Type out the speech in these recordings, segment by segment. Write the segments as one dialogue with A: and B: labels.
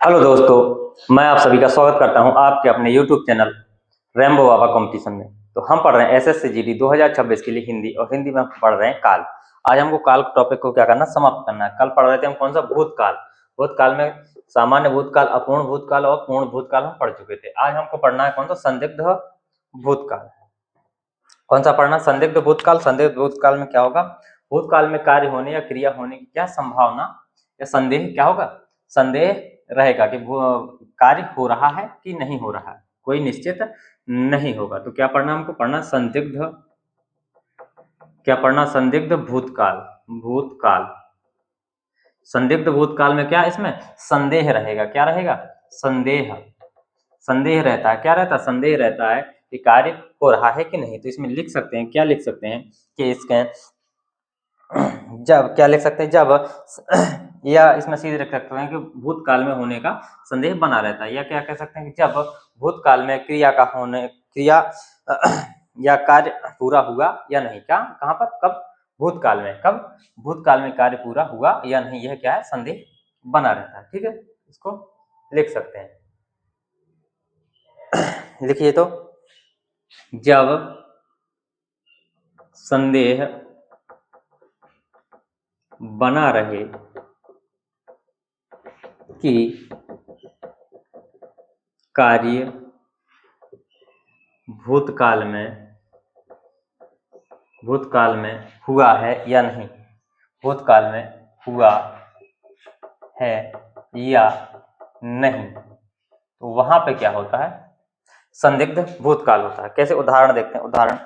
A: Hello दोस्तों, मैं आप सभी का स्वागत करता हूं आपके अपने YouTube चैनल रैम्बो बाबा कंपटीशन में। तो हम पढ़ रहे हैं एसएससी जीडी 2026 के लिए हिंदी, और हिंदी में हम पढ़ रहे हैं काल। आज हमको काल टॉपिक को क्या करना, समाप्त करना है। कल पढ़ रहे थे हम कौन सा, भूतकाल। भूतकाल में सामान्य भूतकाल, अपूर्ण भूतकाल और पूर्ण भूतकाल हम पढ़ चुके थे। आज हमको पढ़ना है कौन सा, संदिग्ध भूतकाल। कौन सा पढ़ना, संदिग्ध भूतकाल। संदिग्ध भूतकाल में क्या होगा, भूतकाल में कार्य होने या क्रिया होने की क्या संभावना या संदेह क्या होगा, संदेह रहेगा कि कार्य हो रहा है कि नहीं हो रहा है, कोई निश्चित नहीं होगा। तो क्या पढ़ना, हमको पढ़ना संदिग्ध, क्या पढ़ना, संदिग्ध भूतकाल। भूतकाल, संदिग्ध भूतकाल में क्या, इसमें संदेह रहेगा। क्या रहेगा, संदेह, संदेह रहता है। क्या रहता है, संदेह रहता है कि कार्य हो रहा है कि नहीं। तो इसमें लिख सकते हैं, क्या लिख सकते हैं कि इसके जब, क्या लिख सकते हैं, जब या इसमें सीधे रख सकते हैं कि भूतकाल में होने का संदेह बना रहता है। या क्या कह सकते हैं कि जब भूतकाल में क्रिया का होने, क्रिया या कार्य पूरा हुआ या नहीं। क्या, कहाँ पर, कब, भूतकाल में, कब, भूतकाल में कार्य पूरा हुआ या नहीं, यह क्या है, संदेह बना रहता है। ठीक है, इसको लिख सकते हैं। लिखिए तो, जब संदेह बना रहे कि कार्य भूतकाल में हुआ है या नहीं, भूतकाल में हुआ है या नहीं, तो वहां पे क्या होता है, संदिग्ध भूतकाल होता है। कैसे, उदाहरण देखते हैं। उदाहरण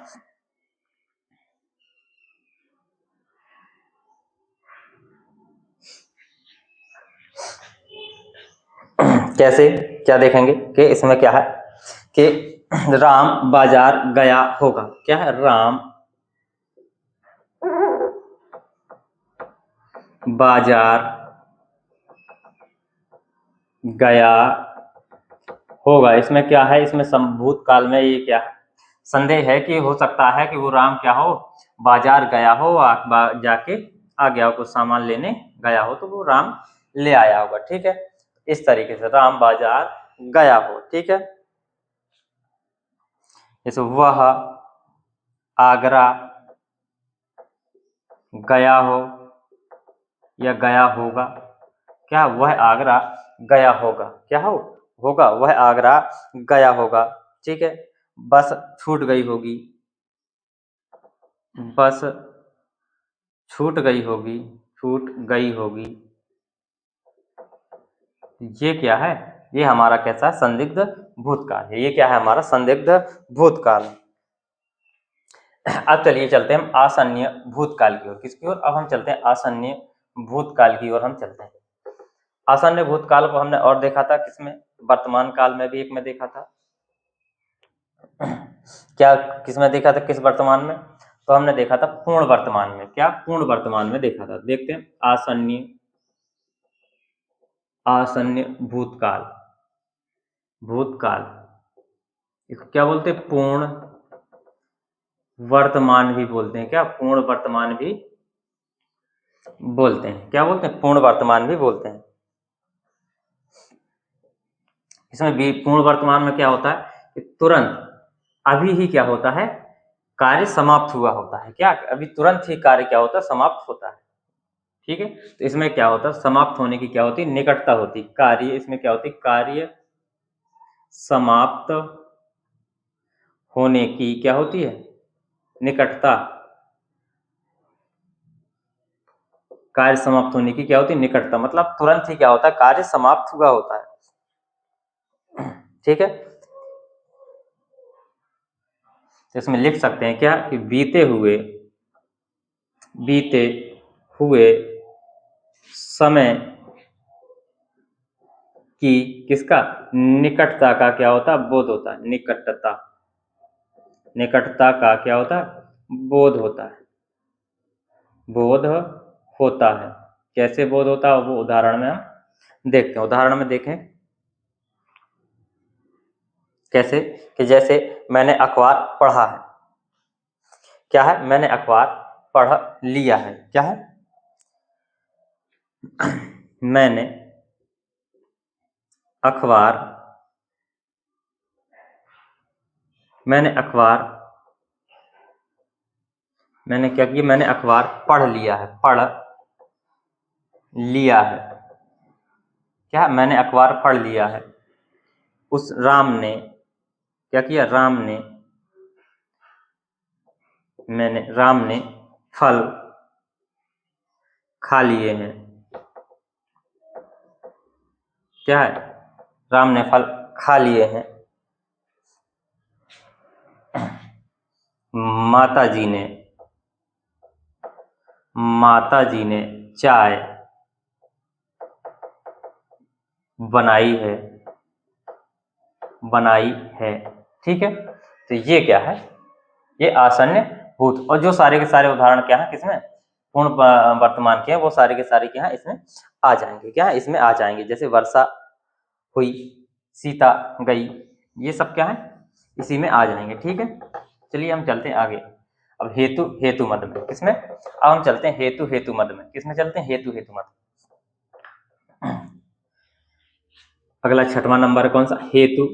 A: कैसे, क्या देखेंगे कि इसमें क्या है कि राम बाजार गया होगा। क्या है, राम बाजार गया होगा। इसमें क्या है, इसमें भूतकाल में ये क्या है, संदेह है कि हो सकता है कि वो राम क्या हो, बाजार गया हो, जाके आ गया हो, कुछ सामान लेने गया हो, तो वो राम ले आया होगा। ठीक है, इस तरीके से राम बाजार गया हो। ठीक है, जैसे वह आगरा गया हो या गया होगा। क्या, वह आगरा गया होगा, क्या होगा, वह आगरा गया होगा। ठीक है, बस छूट गई होगी, बस छूट गई होगी, छूट गई होगी। ये क्या है, ये हमारा कैसा, संदिग्ध भूतकाल है। ये क्या है, हमारा संदिग्ध भूतकाल। अब चलिए चलते हैं हम आसन्य भूतकाल की ओर। किसकी ओर, अब हम चलते हैं आसन्य भूतकाल की ओर हम चलते हैं। आसन्य भूतकाल को हमने और देखा था किसमें, वर्तमान काल में भी एक में देखा था। क्या, किसमें देखा था, किस वर्तमान में, तो हमने देखा था पूर्ण वर्तमान में। क्या, पूर्ण वर्तमान में देखा था। देखते हैं, आसन्य, आसन्य भूतकाल, भूतकाल इसको क्या बोलते हैं, पूर्ण वर्तमान भी बोलते हैं। क्या, पूर्ण वर्तमान भी बोलते हैं। क्या बोलते हैं, पूर्ण वर्तमान भी बोलते हैं। इसमें भी पूर्ण वर्तमान में क्या होता है कि तुरंत, अभी ही क्या होता है, कार्य समाप्त हुआ होता है। क्या, अभी तुरंत ही कार्य क्या होता है, समाप्त होता है। ठीक है, तो इसमें क्या होता है, समाप्त होने की क्या होती है, निकटता होती। कार्य, इसमें क्या होती, कार्य समाप्त होने की क्या होती है, निकटता। कार्य समाप्त होने की क्या होती है, निकटता, मतलब तुरंत ही क्या होता है, कार्य समाप्त हुआ होता है। ठीक है, तो इसमें लिख सकते हैं क्या कि बीते हुए समय की, किसका, निकटता का क्या होता है, बोध होता है। निकटता, निकटता का क्या होता है, बोध होता है, बोध होता है। कैसे बोध होता है, वो उदाहरण में हम देखते हैं। उदाहरण में देखें कैसे, कि जैसे मैंने अखबार पढ़ा है। क्या है, मैंने अखबार पढ़ लिया है। क्या है, मैंने अखबार, मैंने अखबार, मैंने क्या किया, मैंने अखबार पढ़ लिया है, पढ़ लिया है, क्या मैंने अखबार पढ़ लिया है। उस राम ने क्या किया, राम ने, राम ने फल खा लिए हैं, क्या है, राम ने फल खा लिए हैं। माता जी ने, माता जी ने चाय बनाई है, बनाई है। ठीक है, तो ये क्या है, ये आसन्न भूत। और जो सारे के सारे उदाहरण क्या है, किसमें, पूर्ण वर्तमान के हैं, वो सारे के सारे क्या है, इसमें आ जाएंगे, क्या है, इसमें आ जाएंगे। जैसे वर्षा हुई, सीता गई, ये सब क्या है, इसी में आ जाएंगे। ठीक है, चलिए हम चलते हैं आगे। अब हेतु हेतु मद में, किसमें, अब हम चलते हैं हेतु हेतु मद में, किसमें चलते हैं, हेतु हेतु मद। अगला 6वां नंबर है कौन सा, हेतु,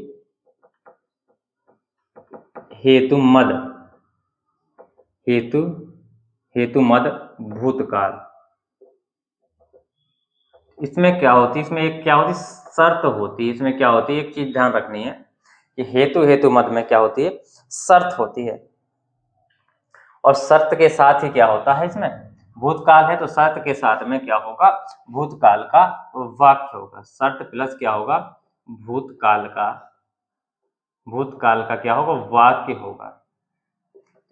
A: हेतु मद, हेतु हेतु मद भूतकाल। इसमें क्या होती है, इसमें एक क्या होती है, शर्त होती है। इसमें क्या होती है, एक चीज ध्यान रखनी है कि हेतु हेतु मद में क्या होती है, शर्त होती है। और शर्त के साथ ही क्या होता है, इसमें भूतकाल है तो शर्त के साथ में क्या होगा, भूतकाल का वाक्य होगा। शर्त प्लस क्या होगा, भूतकाल का, भूतकाल का क्या होगा, वाक्य होगा।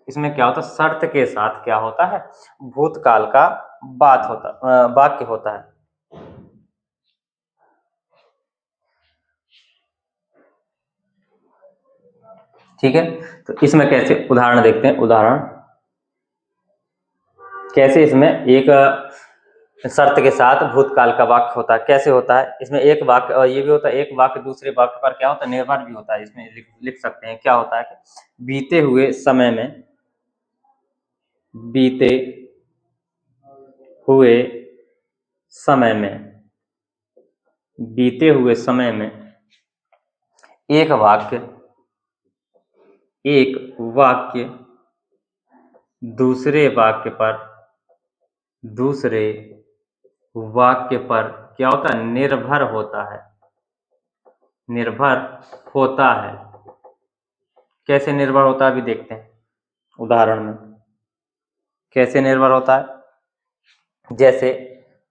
A: इसमें क्या होता है, शर्त के साथ क्या होता है, भूतकाल का बात होता, वाक्य होता है। ठीक है, तो इसमें कैसे उदाहरण देखते हैं, उदाहरण कैसे इसमें एक शर्त के साथ भूतकाल का वाक्य होता है, कैसे होता है। इसमें एक वाक्य, और ये भी होता है, एक वाक्य दूसरे वाक्य पर क्या होता है, निर्भर भी होता है। इसमें लिख सकते हैं, क्या होता है कि बीते हुए समय में, बीते हुए समय में, बीते हुए समय में एक वाक्य, एक वाक्य दूसरे वाक्य पर, दूसरे वाक्य पर क्या होता है, निर्भर होता है, निर्भर होता है। कैसे निर्भर होता है, अभी देखते हैं उदाहरण में कैसे निर्भर होता है। जैसे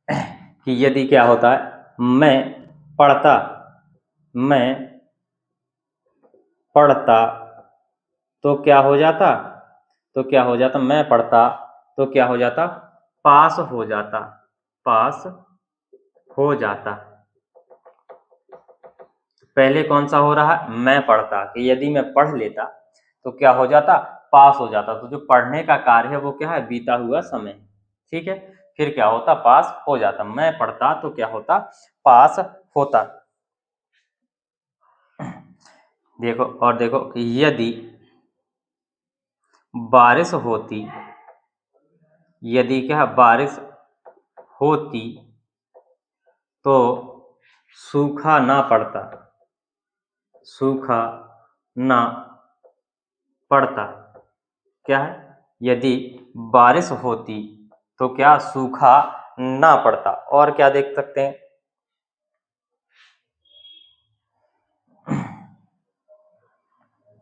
A: कि यदि क्या होता है, मैं पढ़ता, मैं पढ़ता तो क्या हो जाता, तो क्या हो जाता, मैं पढ़ता तो क्या हो जाता, पास हो जाता, पास हो जाता। पहले कौन सा हो रहा है, मैं पढ़ता, कि यदि मैं पढ़ लेता तो क्या हो जाता, पास हो जाता। तो जो पढ़ने का कार्य है वो क्या है, बीता हुआ समय। ठीक है, फिर क्या होता, पास हो जाता। मैं पढ़ता तो क्या होता, पास होता। देखो और देखो कि यदि बारिश होती, यदि क्या बारिश होती तो सूखा ना पड़ता, सूखा ना पड़ता। क्या है, यदि बारिश होती तो क्या सूखा ना पड़ता। और क्या देख सकते हैं,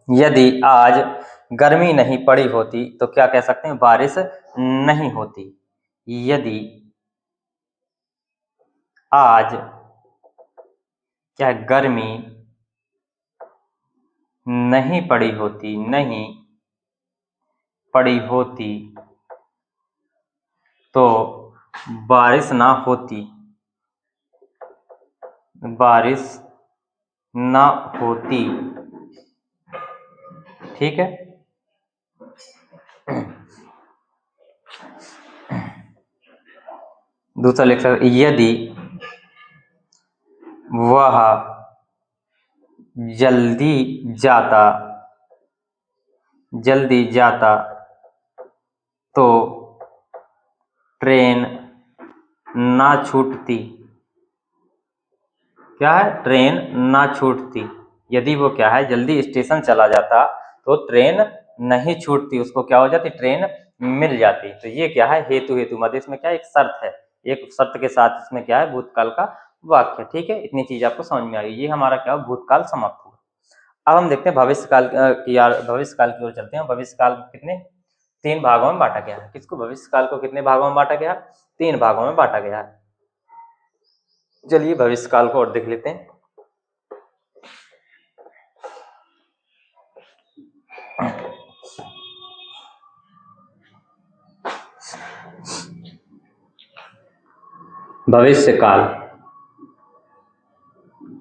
A: यदि आज गर्मी नहीं पड़ी होती तो क्या कह सकते हैं, बारिश नहीं होती। यदि आज क्या गर्मी नहीं पड़ी होती, नहीं पड़ी होती तो बारिश ना होती, बारिश ना होती। ठीक है, दूसरा लिख सकते, यदि वह जल्दी जाता, जल्दी जाता तो ट्रेन ना छूटती, क्या है, ट्रेन ना छूटती, यदि वो क्या है जल्दी स्टेशन चला जाता तो ट्रेन नहीं छूटती, उसको क्या हो जाती, ट्रेन मिल जाती। तो ये क्या है, हेतु हेतु मध्य, इसमें क्या है, एक शर्त है, एक शर्त के साथ इसमें क्या है, भूतकाल का वाक्य। ठीक है, इतनी चीज आपको समझ में आई। ये हमारा क्या हो, भूतकाल समाप्त हुआ। अब हम देखते हैं भविष्यकाल भविष्यकाल की ओर चलते हैं। भविष्यकाल कितने, 3 भागों में बांटा गया है। किसको, भविष्यकाल को कितने भागों में बांटा गया, 3 भागों में बांटा गया है। चलिए भविष्यकाल को और देख लेते हैं। भविष्यकाल,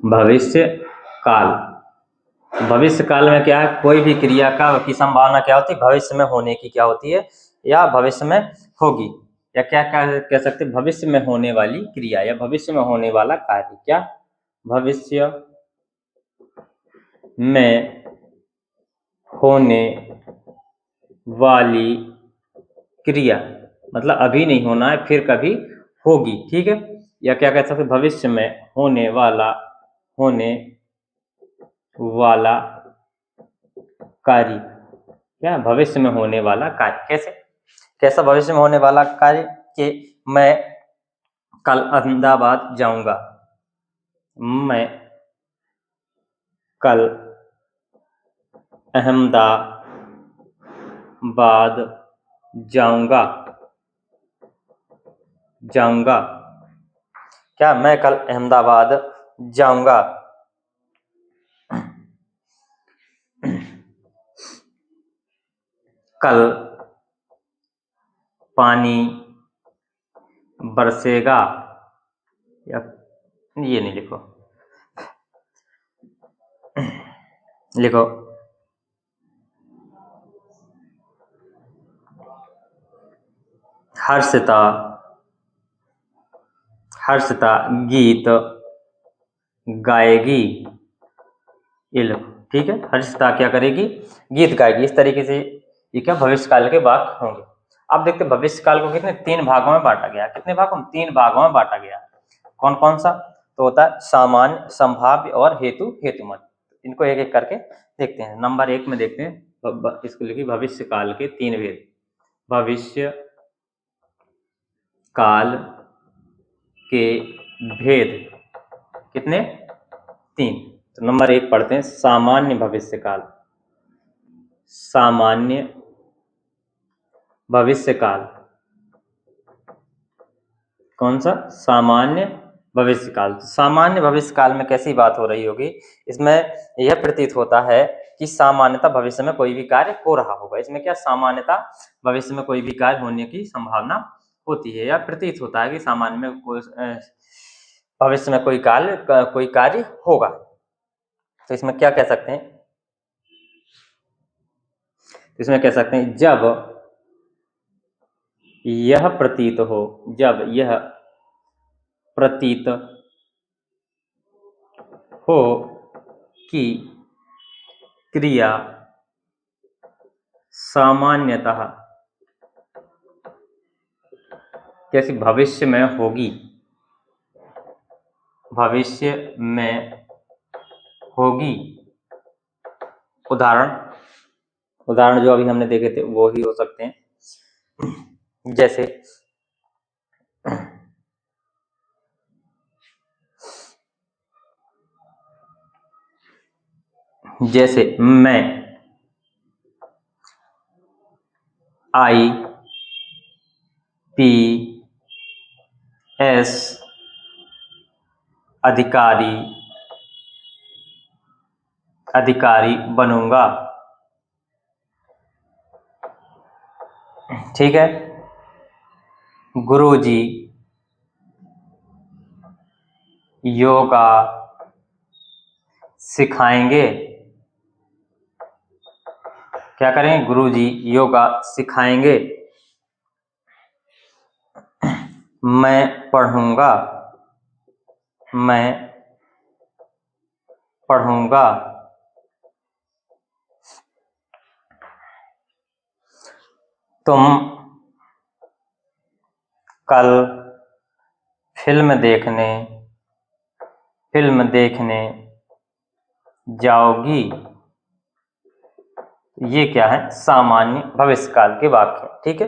A: भविष्यकाल, भविष्यकाल में क्या है, कोई भी क्रिया का की संभावना क्या होती है, भविष्य में होने की क्या होती है, या भविष्य में होगी, या क्या कह सकते हैं, भविष्य में होने वाली क्रिया या भविष्य में होने वाला कार्य। क्या, भविष्य में होने वाली क्रिया, मतलब अभी नहीं होना है, फिर कभी होगी। ठीक है, या क्या कह सकते, भविष्य में होने वाला कार्य। क्या, भविष्य में होने वाला कार्य। कैसे, कैसा भविष्य में होने वाला कार्य, कि मैं कल अहमदाबाद जाऊंगा, मैं कल अहमदाबाद जाऊंगा, क्या, मैं कल अहमदाबाद जाऊंगा। कल पानी बरसेगा, या ये नहीं लिखो, लिखो हर्षिता गीत गाएगी, ये लो। ठीक है, हर्षिता क्या करेगी, गीत गाएगी। इस तरीके से ये क्या, भविष्यकाल के वाक्य होंगे। अब देखते हैं भविष्यकाल को कितने, 3 भागों में बांटा गया। कितने भागों में, 3 भागों में बांटा गया। कौन कौन सा, तो होता है सामान्य, संभाव्य और हेतु हेतुमत। इनको एक एक करके देखते हैं। नंबर 1 में देखते हैं, इसको लिखिए, भविष्यकाल के 3 भेद। भविष्य काल के भेद कितने, 3। तो नंबर 1 पढ़ते हैं, सामान्य भविष्यकाल। सामान्य भविष्यकाल, कौन सा, सामान्य भविष्यकाल। सामान्य भविष्यकाल में कैसी बात हो रही होगी, इसमें यह प्रतीत होता है कि सामान्यतः भविष्य में कोई भी कार्य हो रहा होगा। इसमें क्या, सामान्यतः भविष्य में कोई भी कार्य होने की संभावना होती है, या प्रतीत होता है कि सामान्य में भविष्य में कोई कार्य होगा। तो इसमें क्या कह सकते हैं, इसमें कह सकते हैं, जब यह प्रतीत हो, जब यह प्रतीत हो कि क्रिया सामान्यतः कैसी, भविष्य में होगी, भविष्य में होगी। उदाहरण जो अभी हमने देखे थे वो ही हो सकते हैं, जैसे मैं IPS अधिकारी बनूंगा। ठीक है, गुरुजी योगा सिखाएंगे। क्या करेंगे, गुरुजी योगा सिखाएंगे। मैं पढ़ूंगा, तुम कल फिल्म देखने फिल्म देखने जाओगी। ये क्या है? सामान्य भविष्यकाल के वाक्य। ठीक है,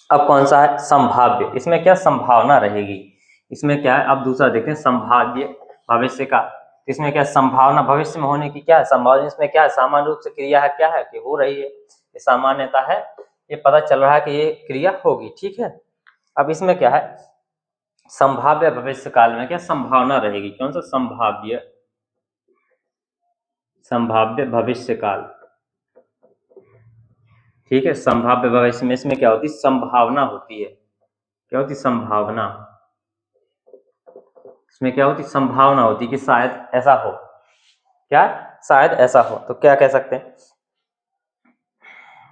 A: अब कौन सा है? संभाव्य। इसमें क्या संभावना रहेगी? इसमें क्या है? अब दूसरा देखते हैं, संभाव्य भविष्य का। इसमें क्या संभावना भविष्य में होने की क्या है? संभावना। इसमें क्या है? सामान्य रूप से क्रिया है, क्या है कि हो रही है, ये सामान्यता है, ये पता चल रहा है कि ये क्रिया होगी। ठीक है, अब इसमें क्या है? संभाव्य भविष्य काल में क्या संभावना रहेगी? कौन सा? संभाव्य, संभाव्य भविष्य काल। ठीक है, संभाव्य भविष्य में इसमें क्या होती है? संभावना होती है। क्या होती? संभावना। इसमें क्या होती? संभावना होती कि शायद ऐसा हो। क्या? शायद ऐसा हो। तो क्या कह सकते हैं?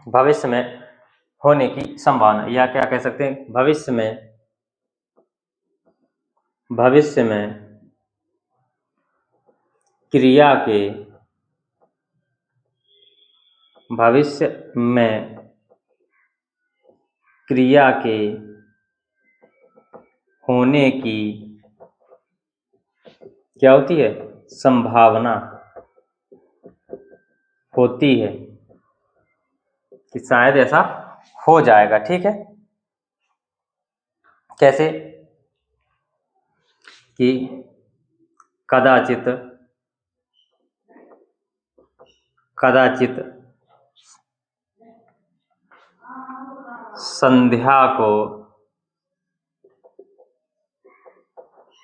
A: भविष्य में होने की संभावना, या क्या कह सकते हैं? भविष्य में, भविष्य में क्रिया के, भविष्य में क्रिया के होने की क्या होती है? संभावना होती है कि शायद ऐसा हो जाएगा। ठीक है, कैसे? कि कदाचित, कदाचित संध्या को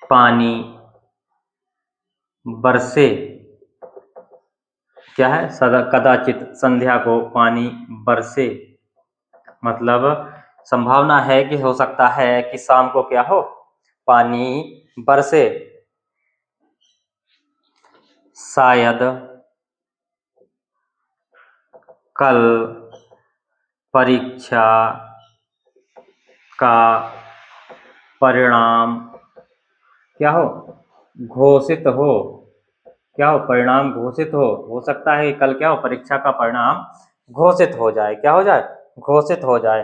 A: पानी बरसे। क्या है? सदा, कदाचित संध्या को पानी बरसे, मतलब संभावना है कि हो सकता है कि शाम को क्या हो? पानी बरसे। शायद कल परीक्षा का परिणाम क्या हो? घोषित हो। क्या हो? परिणाम घोषित हो सकता है कल क्या हो? परीक्षा का परिणाम घोषित हो जाए। क्या हो जाए? घोषित हो जाए।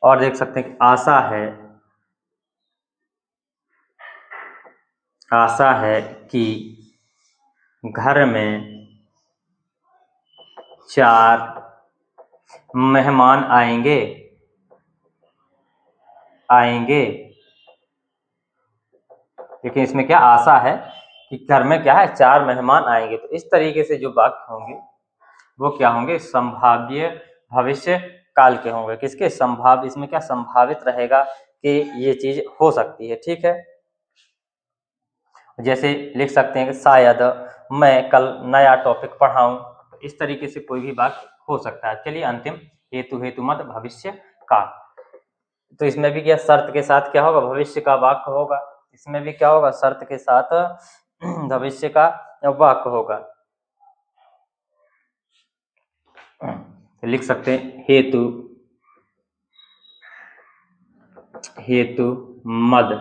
A: और देख सकते हैं कि आशा है, आशा है कि घर में 4 मेहमान आएंगे, आएंगे। लेकिन इसमें क्या आशा है कि घर में क्या है? 4 मेहमान आएंगे। तो इस तरीके से जो वाक्य होंगे वो क्या होंगे? संभाव्य भविष्य काल के होंगे। किसके? संभाव्य। इसमें क्या संभावित रहेगा कि ये चीज हो सकती है। ठीक है, जैसे लिख सकते हैं कि शायद मैं कल नया टॉपिक पढ़ाऊं। तो इस तरीके से कोई भी वाक्य हो सकता है। चलिए अंतिम, हेतु, हेतु मत भविष्य काल। तो इसमें भी क्या शर्त के साथ क्या होगा? भविष्य का वाक्य होगा। इसमें भी क्या होगा? शर्त के साथ भविष्य का वाक्य होगा। लिख सकते हैं हेतु, हेतु मद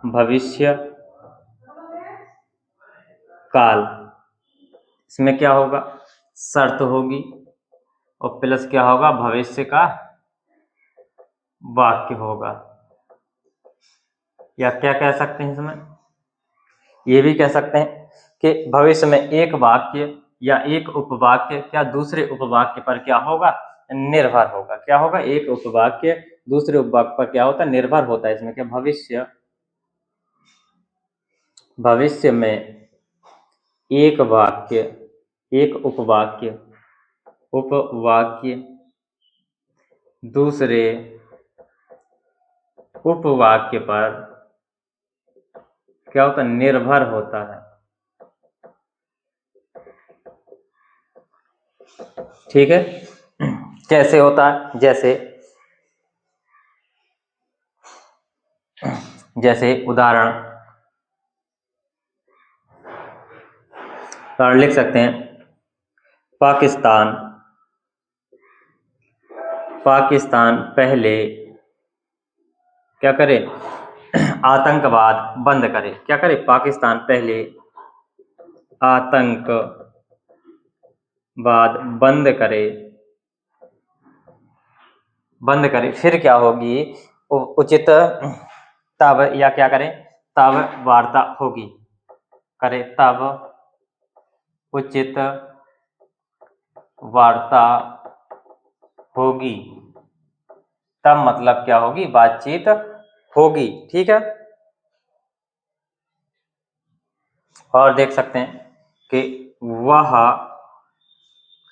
A: भविष्य काल। इसमें क्या होगा? शर्त होगी और प्लस क्या होगा? भविष्य का वाक्य होगा। या क्या कह सकते हैं इसमें? ये भी कह सकते हैं कि भविष्य में एक वाक्य या एक उपवाक्य क्या दूसरे उपवाक्य पर क्या होगा? निर्भर होगा। क्या होगा? एक उपवाक्य दूसरे उपवाक्य पर क्या होता है? निर्भर होता है। इसमें क्या भविष्य, भविष्य में एक वाक्य, एक उपवाक्य, उपवाक्य दूसरे उपवाक्य पर क्या होता है? निर्भर होता है। ठीक है, कैसे होता है? जैसे, जैसे उदाहरण लिख सकते हैं पाकिस्तान, पाकिस्तान पहले क्या करे? आतंकवाद बंद करे। क्या करे? पाकिस्तान पहले आतंकवाद बंद करे, बंद करें, फिर क्या होगी, उचित तब, या क्या करें, तब वार्ता होगी, करें तब उचित वार्ता होगी, तब मतलब क्या होगी, बातचीत होगी। ठीक है, और देख सकते हैं कि वह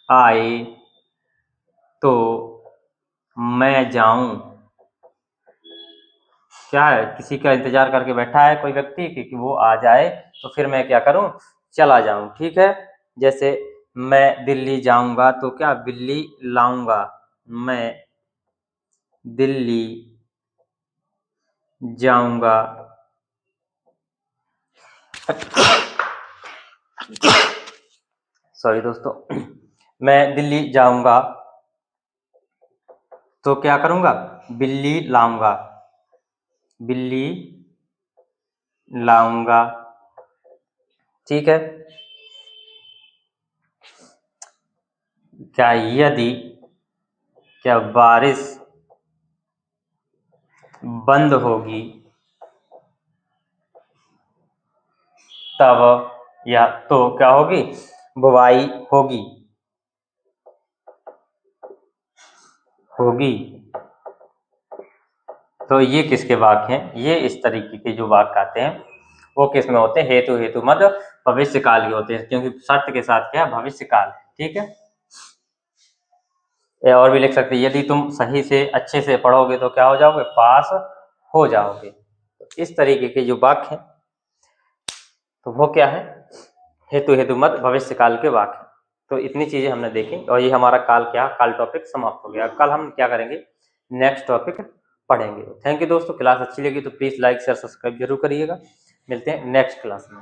A: आए तो मैं जाऊं, क्या है, किसी का इंतजार करके बैठा है कोई व्यक्ति कि वो आ जाए, तो फिर मैं क्या करूं, चला जाऊं। ठीक है, जैसे मैं दिल्ली जाऊंगा तो क्या, बिल्ली लाऊंगा, मैं दिल्ली जाऊंगा, सॉरी दोस्तों, मैं दिल्ली जाऊंगा तो क्या करूंगा, बिल्ली लाऊंगा, बिल्ली लाऊंगा। ठीक है, क्या यदि, क्या बारिश बंद होगी तब, या तो क्या होगी, बुवाई होगी, होगी। तो ये किसके वाक्य हैं, ये इस तरीके के जो वाक्य आते हैं वो किस में होते हैं, हेतु हेतु मत भविष्य काल के होते हैं, क्योंकि शर्त के साथ क्या है, भविष्य काल। ठीक है, और भी लिख सकते हैं, यदि तुम सही से अच्छे से पढ़ोगे तो क्या हो जाओगे, पास हो जाओगे। तो इस तरीके के जो वाक्य हैं तो वो क्या है, हेतु हेतु मत भविष्य काल के वाक्य। तो इतनी चीजें हमने देखी, और ये हमारा काल क्या, काल टॉपिक समाप्त हो गया। कल हम क्या करेंगे, नेक्स्ट टॉपिक पढ़ेंगे। थैंक यू दोस्तों, क्लास अच्छी लगी तो प्लीज लाइक शेयर सब्सक्राइब जरूर करिएगा। मिलते हैं नेक्स्ट क्लास में।